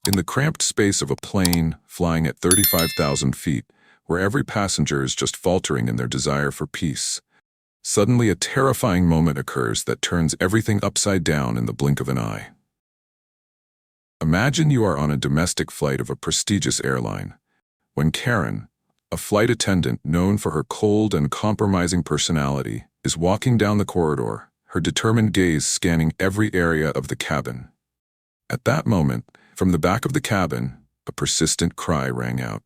In the cramped space of a plane flying at 35,000 feet, where every passenger is just faltering in their desire for peace, suddenly a terrifying moment occurs that turns everything upside down in the blink of an eye. Imagine you are on a domestic flight of a prestigious airline, when Karen, a flight attendant known for her cold and compromising personality, is walking down the corridor, her determined gaze scanning every area of the cabin. At that moment, from the back of the cabin, a persistent cry rang out.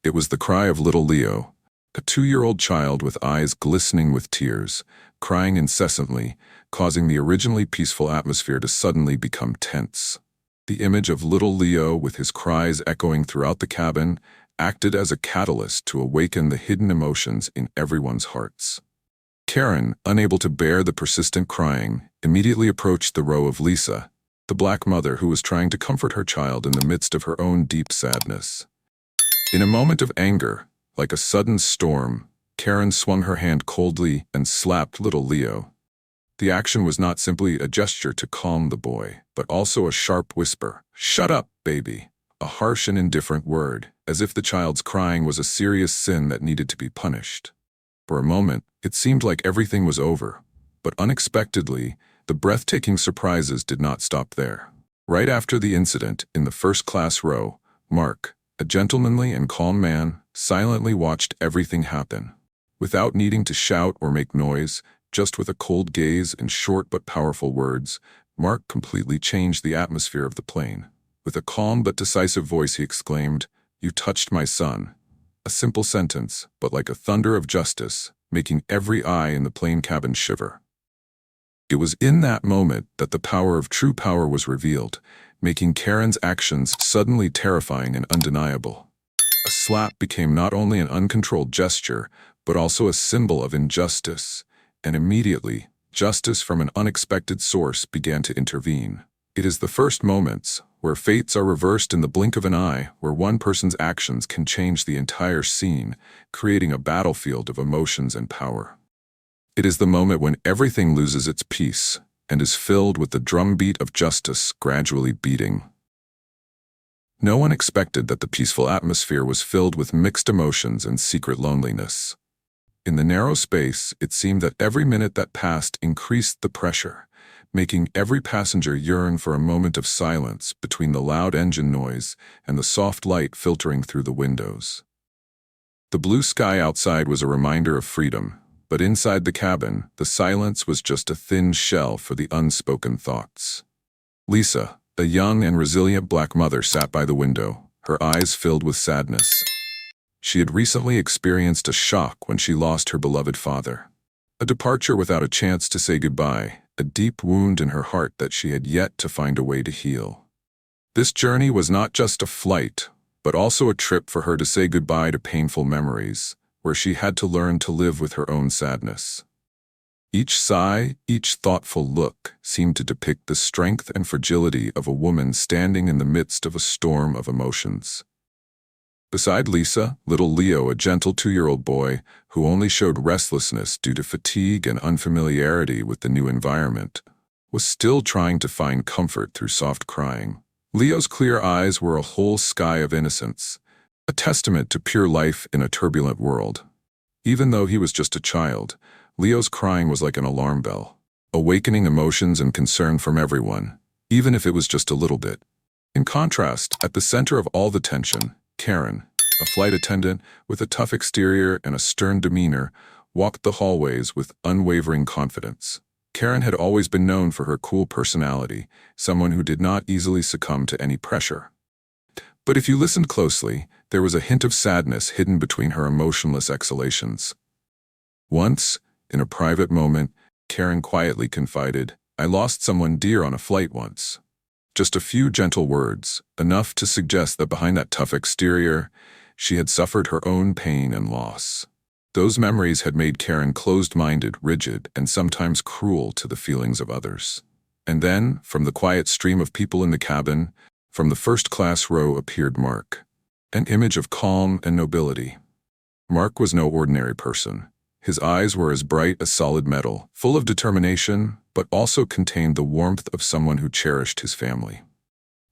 It was the cry of little Leo, a 2-year-old child with eyes glistening with tears, crying incessantly, causing the originally peaceful atmosphere to suddenly become tense. The image of little Leo with his cries echoing throughout the cabin acted as a catalyst to awaken the hidden emotions in everyone's hearts. Karen, unable to bear the persistent crying, immediately approached the row of Lisa, the black mother who was trying to comfort her child in the midst of her own deep sadness. In a moment of anger, like a sudden storm, Karen swung her hand coldly and slapped little Leo. The action was not simply a gesture to calm the boy, but also a sharp whisper, "Shut up, baby," a harsh and indifferent word, as if the child's crying was a serious sin that needed to be punished. For a moment, it seemed like everything was over, but unexpectedly, the breathtaking surprises did not stop there. Right after the incident, in the first-class row, Mark, a gentlemanly and calm man, silently watched everything happen. Without needing to shout or make noise, just with a cold gaze and short but powerful words, Mark completely changed the atmosphere of the plane. With a calm but decisive voice he exclaimed, "You touched my son." A simple sentence, but like a thunder of justice, making every eye in the plane cabin shiver. It was in that moment that the power of true power was revealed, making Karen's actions suddenly terrifying and undeniable. A slap became not only an uncontrolled gesture, but also a symbol of injustice, and immediately, justice from an unexpected source began to intervene. It is the first moments, where fates are reversed in the blink of an eye, where one person's actions can change the entire scene, creating a battlefield of emotions and power. It is the moment when everything loses its peace and is filled with the drumbeat of justice gradually beating. No one expected that the peaceful atmosphere was filled with mixed emotions and secret loneliness. In the narrow space, it seemed that every minute that passed increased the pressure, making every passenger yearn for a moment of silence between the loud engine noise and the soft light filtering through the windows. The blue sky outside was a reminder of freedom, but inside the cabin, the silence was just a thin shell for the unspoken thoughts. Lisa, a young and resilient black mother, sat by the window, her eyes filled with sadness. She had recently experienced a shock when she lost her beloved father. A departure without a chance to say goodbye, a deep wound in her heart that she had yet to find a way to heal. This journey was not just a flight, but also a trip for her to say goodbye to painful memories, where she had to learn to live with her own sadness. Each sigh, each thoughtful look seemed to depict the strength and fragility of a woman standing in the midst of a storm of emotions. Beside Lisa, little Leo, a gentle 2-year-old boy who only showed restlessness due to fatigue and unfamiliarity with the new environment, was still trying to find comfort through soft crying. Leo's clear eyes were a whole sky of innocence, a testament to pure life in a turbulent world. Even though he was just a child, Leo's crying was like an alarm bell, awakening emotions and concern from everyone, even if it was just a little bit. In contrast, at the center of all the tension, Karen, a flight attendant with a tough exterior and a stern demeanor, walked the hallways with unwavering confidence. Karen had always been known for her cool personality, someone who did not easily succumb to any pressure. But if you listened closely, there was a hint of sadness hidden between her emotionless exhalations. Once, in a private moment, Karen quietly confided, "I lost someone dear on a flight once." Just a few gentle words, enough to suggest that behind that tough exterior, she had suffered her own pain and loss. Those memories had made Karen closed-minded, rigid, and sometimes cruel to the feelings of others. And then, from the quiet stream of people in the cabin, from the first-class row appeared Mark, an image of calm and nobility. Mark was no ordinary person. His eyes were as bright as solid metal, full of determination, but also contained the warmth of someone who cherished his family.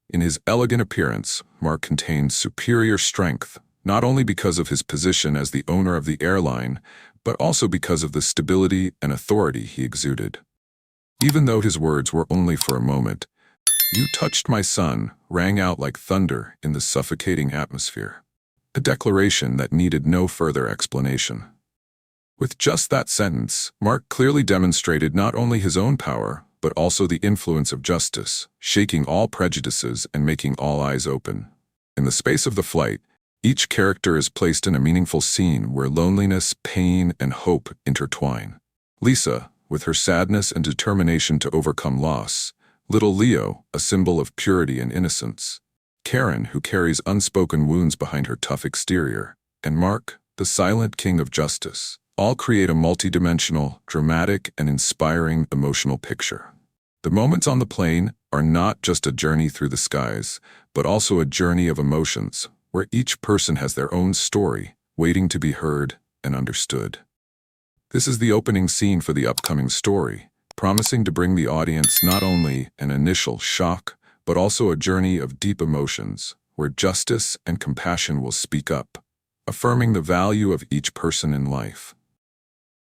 In his elegant appearance, Mark contained superior strength, not only because of his position as the owner of the airline, but also because of the stability and authority he exuded. Even though his words were only for a moment, "You touched my son," rang out like thunder in the suffocating atmosphere. A declaration that needed no further explanation. With just that sentence, Mark clearly demonstrated not only his own power, but also the influence of justice, shaking all prejudices and making all eyes open. In the space of the flight, each character is placed in a meaningful scene where loneliness, pain, and hope intertwine. Lisa, with her sadness and determination to overcome loss. Little Leo, a symbol of purity and innocence. Karen, who carries unspoken wounds behind her tough exterior. And Mark, the silent king of justice. All create a multidimensional, dramatic, and inspiring emotional picture. The moments on the plane are not just a journey through the skies, but also a journey of emotions, where each person has their own story, waiting to be heard and understood. This is the opening scene for the upcoming story, promising to bring the audience not only an initial shock, but also a journey of deep emotions, where justice and compassion will speak up, affirming the value of each person in life.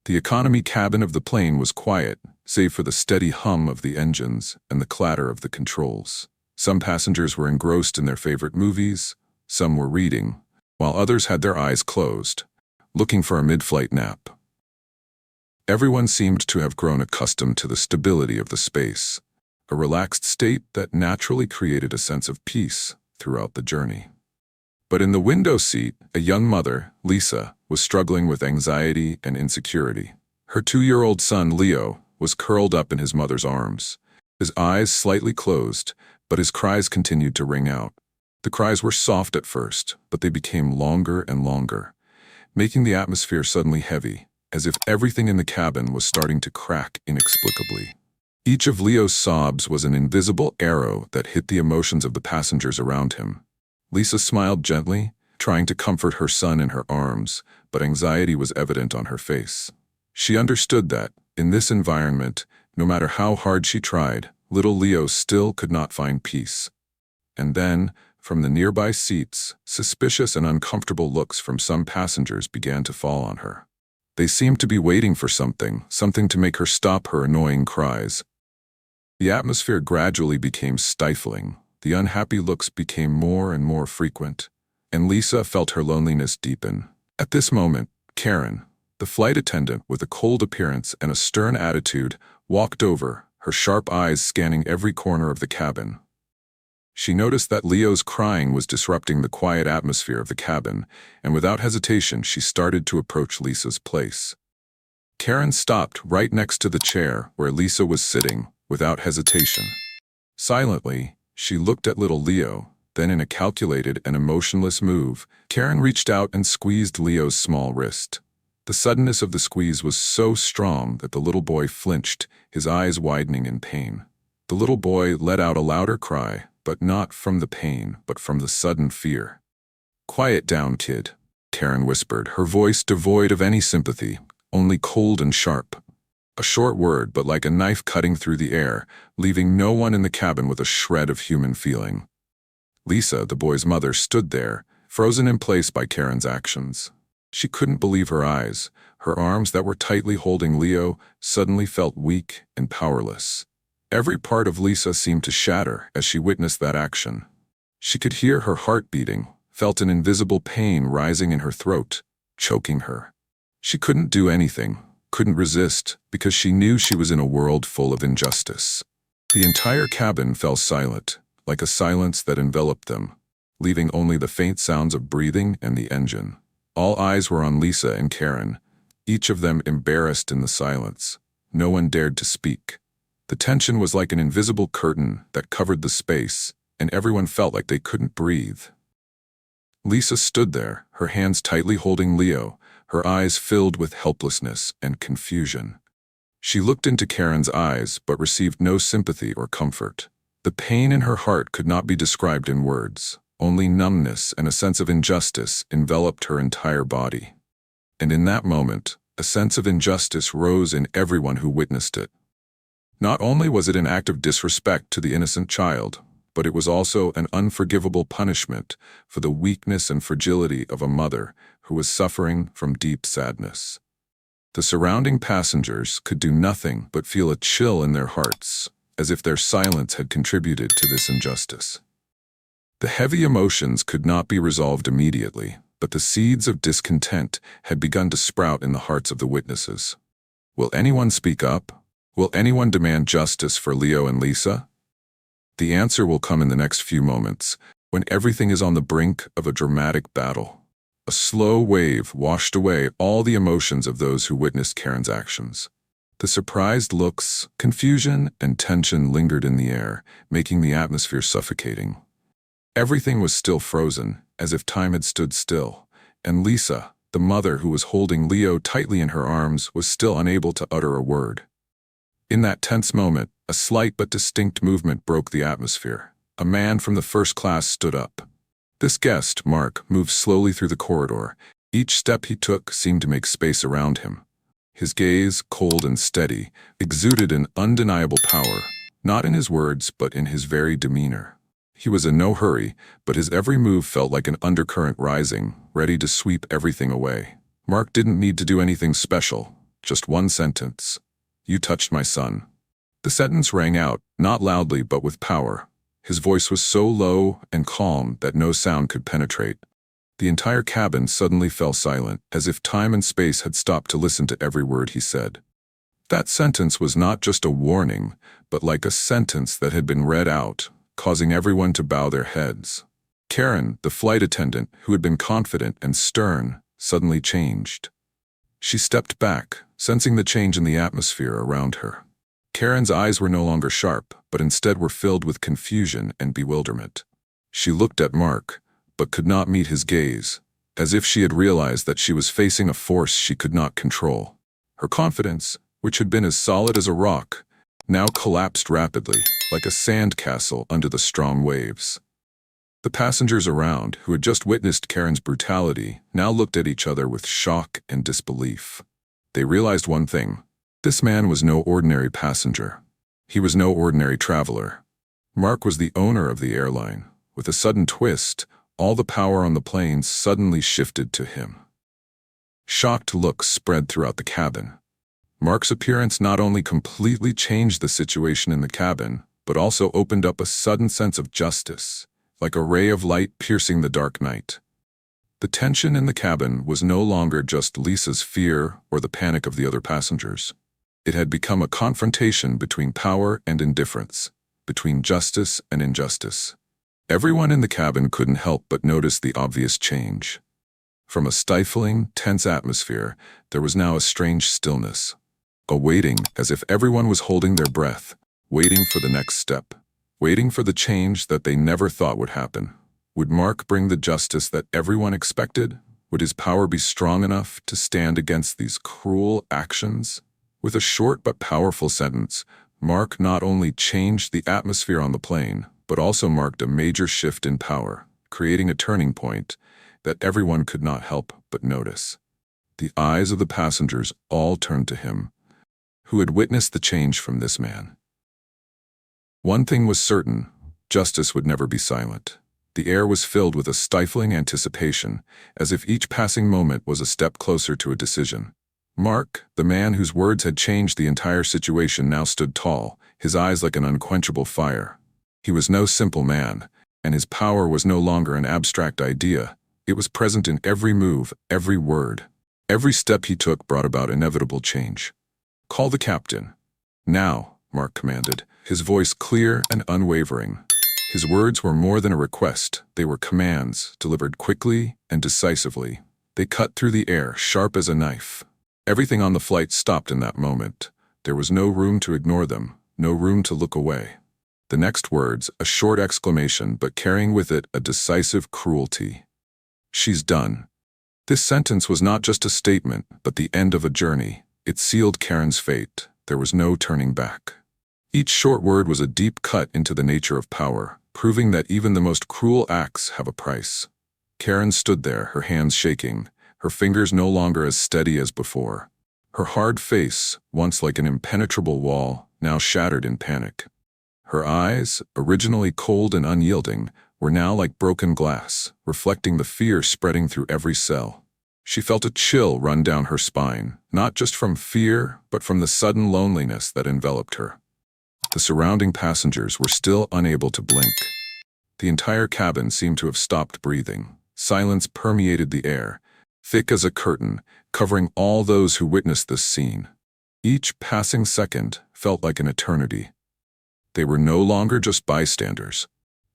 The economy cabin of the plane was quiet, save for the steady hum of the engines and the clatter of the controls. Some passengers were engrossed in their favorite movies, some were reading, while others had their eyes closed, looking for a mid-flight nap. Everyone seemed to have grown accustomed to the stability of the space, a relaxed state that naturally created a sense of peace throughout the journey. But in the window seat, a young mother, Lisa, was struggling with anxiety and insecurity. Her 2-year-old son, Leo, was curled up in his mother's arms, his eyes slightly closed, but his cries continued to ring out. The cries were soft at first, but they became longer and longer, making the atmosphere suddenly heavy, as if everything in the cabin was starting to crack inexplicably. Each of Leo's sobs was an invisible arrow that hit the emotions of the passengers around him. Lisa smiled gently, trying to comfort her son in her arms, but anxiety was evident on her face. She understood that, in this environment, no matter how hard she tried, little Leo still could not find peace. And then, from the nearby seats, suspicious and uncomfortable looks from some passengers began to fall on her. They seemed to be waiting for something to make her stop her annoying cries. The atmosphere gradually became stifling. The unhappy looks became more and more frequent, and Lisa felt her loneliness deepen. At this moment, Karen, the flight attendant with a cold appearance and a stern attitude, walked over, her sharp eyes scanning every corner of the cabin. She noticed that Leo's crying was disrupting the quiet atmosphere of the cabin, and without hesitation she started to approach Lisa's place. Karen stopped right next to the chair where Lisa was sitting, without hesitation. Silently, she looked at little Leo, then in a calculated and emotionless move, Karen reached out and squeezed Leo's small wrist. The suddenness of the squeeze was so strong that the little boy flinched, his eyes widening in pain. The little boy let out a louder cry, but not from the pain, but from the sudden fear. "Quiet down, kid," Karen whispered, her voice devoid of any sympathy, only cold and sharp. A short word, but like a knife cutting through the air, leaving no one in the cabin with a shred of human feeling. Lisa, the boy's mother, stood there, frozen in place by Karen's actions. She couldn't believe her eyes. Her arms that were tightly holding Leo suddenly felt weak and powerless. Every part of Lisa seemed to shatter as she witnessed that action. She could hear her heart beating, felt an invisible pain rising in her throat, choking her. She couldn't do anything, couldn't resist, because she knew she was in a world full of injustice. The entire cabin fell silent, like a silence that enveloped them, leaving only the faint sounds of breathing and the engine. All eyes were on Lisa and Karen, each of them embarrassed in the silence. No one dared to speak. The tension was like an invisible curtain that covered the space, and everyone felt like they couldn't breathe. Lisa stood there, her hands tightly holding Leo, her eyes filled with helplessness and confusion. She looked into Karen's eyes but received no sympathy or comfort. The pain in her heart could not be described in words. Only numbness and a sense of injustice enveloped her entire body. And in that moment, a sense of injustice rose in everyone who witnessed it. Not only was it an act of disrespect to the innocent child, but it was also an unforgivable punishment for the weakness and fragility of a mother who was suffering from deep sadness. The surrounding passengers could do nothing but feel a chill in their hearts, as if their silence had contributed to this injustice. The heavy emotions could not be resolved immediately, but the seeds of discontent had begun to sprout in the hearts of the witnesses. Will anyone speak up? Will anyone demand justice for Leo and Lisa? The answer will come in the next few moments, when everything is on the brink of a dramatic battle. A slow wave washed away all the emotions of those who witnessed Karen's actions. The surprised looks, confusion, and tension lingered in the air, making the atmosphere suffocating. Everything was still frozen, as if time had stood still, and Lisa, the mother who was holding Leo tightly in her arms, was still unable to utter a word. In that tense moment, a slight but distinct movement broke the atmosphere. A man from the first class stood up. This guest, Mark, moved slowly through the corridor. Each step he took seemed to make space around him. His gaze, cold and steady, exuded an undeniable power, not in his words but in his very demeanor. He was in no hurry, but his every move felt like an undercurrent rising, ready to sweep everything away. Mark didn't need to do anything special, just one sentence. "You touched my son." The sentence rang out, not loudly but with power. His voice was so low and calm that no sound could penetrate. The entire cabin suddenly fell silent, as if time and space had stopped to listen to every word he said. That sentence was not just a warning, but like a sentence that had been read out, causing everyone to bow their heads. Karen, the flight attendant, who had been confident and stern, suddenly changed. She stepped back, sensing the change in the atmosphere around her. Karen's eyes were no longer sharp, but instead were filled with confusion and bewilderment. She looked at Mark, but could not meet his gaze, as if she had realized that she was facing a force she could not control. Her confidence, which had been as solid as a rock, now collapsed rapidly, like a sand castle under the strong waves. The passengers around, who had just witnessed Karen's brutality, now looked at each other with shock and disbelief. They realized one thing. This man was no ordinary passenger. He was no ordinary traveler. Mark was the owner of the airline. With a sudden twist, all the power on the plane suddenly shifted to him. Shocked looks spread throughout the cabin. Mark's appearance not only completely changed the situation in the cabin, but also opened up a sudden sense of justice, like a ray of light piercing the dark night. The tension in the cabin was no longer just Lisa's fear or the panic of the other passengers. It had become a confrontation between power and indifference, between justice and injustice. Everyone in the cabin couldn't help but notice the obvious change. From a stifling, tense atmosphere, there was now a strange stillness, a waiting as if everyone was holding their breath, waiting for the next step, waiting for the change that they never thought would happen. Would Mark bring the justice that everyone expected? Would his power be strong enough to stand against these cruel actions? With a short but powerful sentence, Mark not only changed the atmosphere on the plane, but also marked a major shift in power, creating a turning point that everyone could not help but notice. The eyes of the passengers all turned to him, who had witnessed the change from this man. One thing was certain, justice would never be silent. The air was filled with a stifling anticipation, as if each passing moment was a step closer to a decision. Mark, the man whose words had changed the entire situation, now stood tall, his eyes like an unquenchable fire. He was no simple man, and his power was no longer an abstract idea. It was present in every move, every word. Every step he took brought about inevitable change. "Call the captain." "Now," Mark commanded, his voice clear and unwavering. His words were more than a request. They were commands, delivered quickly and decisively. They cut through the air, sharp as a knife. Everything on the flight stopped in that moment. There was no room to ignore them, no room to look away. The next words, a short exclamation, but carrying with it a decisive cruelty. "She's done." This sentence was not just a statement, but the end of a journey. It sealed Karen's fate. There was no turning back. Each short word was a deep cut into the nature of power, proving that even the most cruel acts have a price. Karen stood there, her hands shaking, her fingers no longer as steady as before. Her hard face, once like an impenetrable wall, now shattered in panic. Her eyes, originally cold and unyielding, were now like broken glass, reflecting the fear spreading through every cell. She felt a chill run down her spine, not just from fear, but from the sudden loneliness that enveloped her. The surrounding passengers were still unable to blink. The entire cabin seemed to have stopped breathing. Silence permeated the air, thick as a curtain, covering all those who witnessed this scene. Each passing second felt like an eternity. They were no longer just bystanders.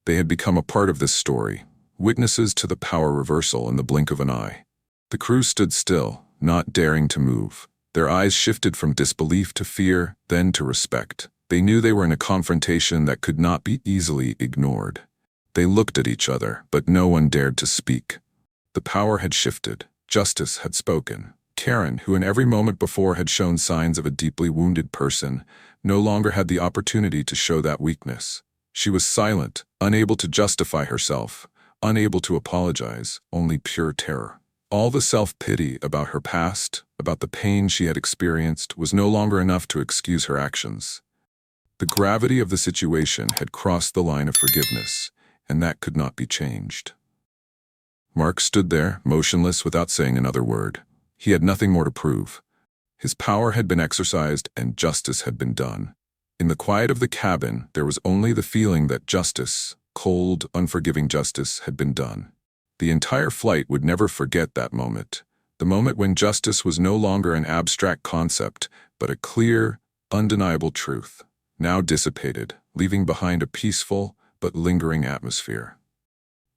They had become a part of this story, witnesses to the power reversal in the blink of an eye. The crew stood still, not daring to move. Their eyes shifted from disbelief to fear, then to respect. They knew they were in a confrontation that could not be easily ignored. They looked at each other, but no one dared to speak. The power had shifted. Justice had spoken. Karen, who in every moment before had shown signs of a deeply wounded person, no longer had the opportunity to show that weakness. She was silent, unable to justify herself, unable to apologize, only pure terror. All the self-pity about her past, about the pain she had experienced, was no longer enough to excuse her actions. The gravity of the situation had crossed the line of forgiveness, and that could not be changed. Mark stood there, motionless, without saying another word. He had nothing more to prove. His power had been exercised and justice had been done. In the quiet of the cabin, there was only the feeling that justice, cold, unforgiving justice, had been done. The entire flight would never forget that moment. The moment when justice was no longer an abstract concept, but a clear, undeniable truth, now dissipated, leaving behind a peaceful but lingering atmosphere.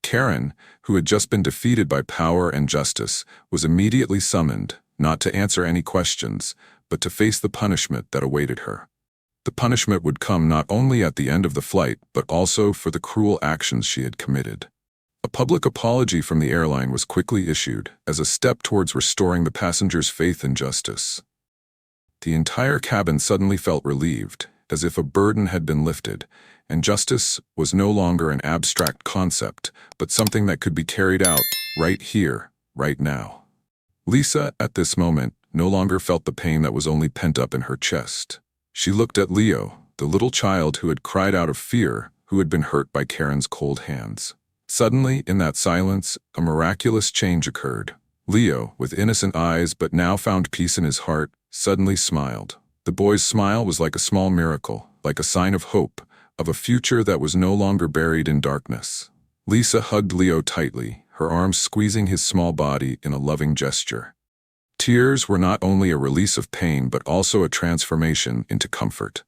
Karen, who had just been defeated by power and justice, was immediately summoned, not to answer any questions, but to face the punishment that awaited her. The punishment would come not only at the end of the flight, but also for the cruel actions she had committed. A public apology from the airline was quickly issued as a step towards restoring the passengers' faith in justice. The entire cabin suddenly felt relieved, as if a burden had been lifted, and justice was no longer an abstract concept, but something that could be carried out right here, right now. Lisa, at this moment, no longer felt the pain that was only pent up in her chest. She looked at Leo, the little child who had cried out of fear, who had been hurt by Karen's cold hands. Suddenly, in that silence, a miraculous change occurred. Leo, with innocent eyes but now found peace in his heart, suddenly smiled. The boy's smile was like a small miracle, like a sign of hope, of a future that was no longer buried in darkness. Lisa hugged Leo tightly, her arms squeezing his small body in a loving gesture. Tears were not only a release of pain but also a transformation into comfort.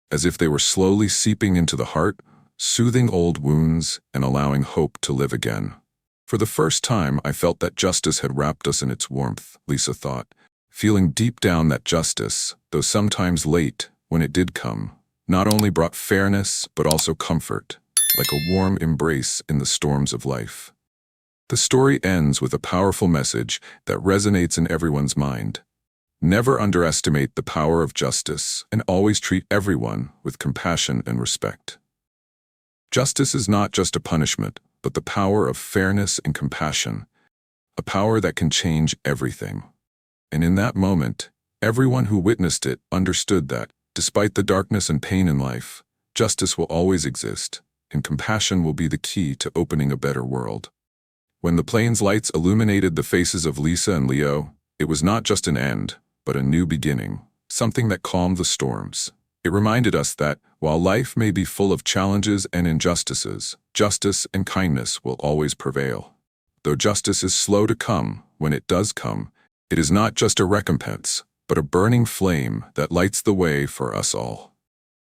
As if they were slowly seeping into the heart, soothing old wounds and allowing hope to live again. For the first time, I felt that justice had wrapped us in its warmth, Lisa thought, feeling deep down that justice, though sometimes late, when it did come, not only brought fairness but also comfort, like a warm embrace in the storms of life. The story ends with a powerful message that resonates in everyone's mind. Never underestimate the power of justice and always treat everyone with compassion and respect. Justice is not just a punishment, but the power of fairness and compassion, a power that can change everything. And in that moment, everyone who witnessed it understood that, despite the darkness and pain in life, justice will always exist, and compassion will be the key to opening a better world. When the plane's lights illuminated the faces of Lisa and Leo, it was not just an end, but a new beginning, something that calmed the storms. It reminded us that, while life may be full of challenges and injustices, justice and kindness will always prevail. Though justice is slow to come, when it does come, it is not just a recompense, but a burning flame that lights the way for us all.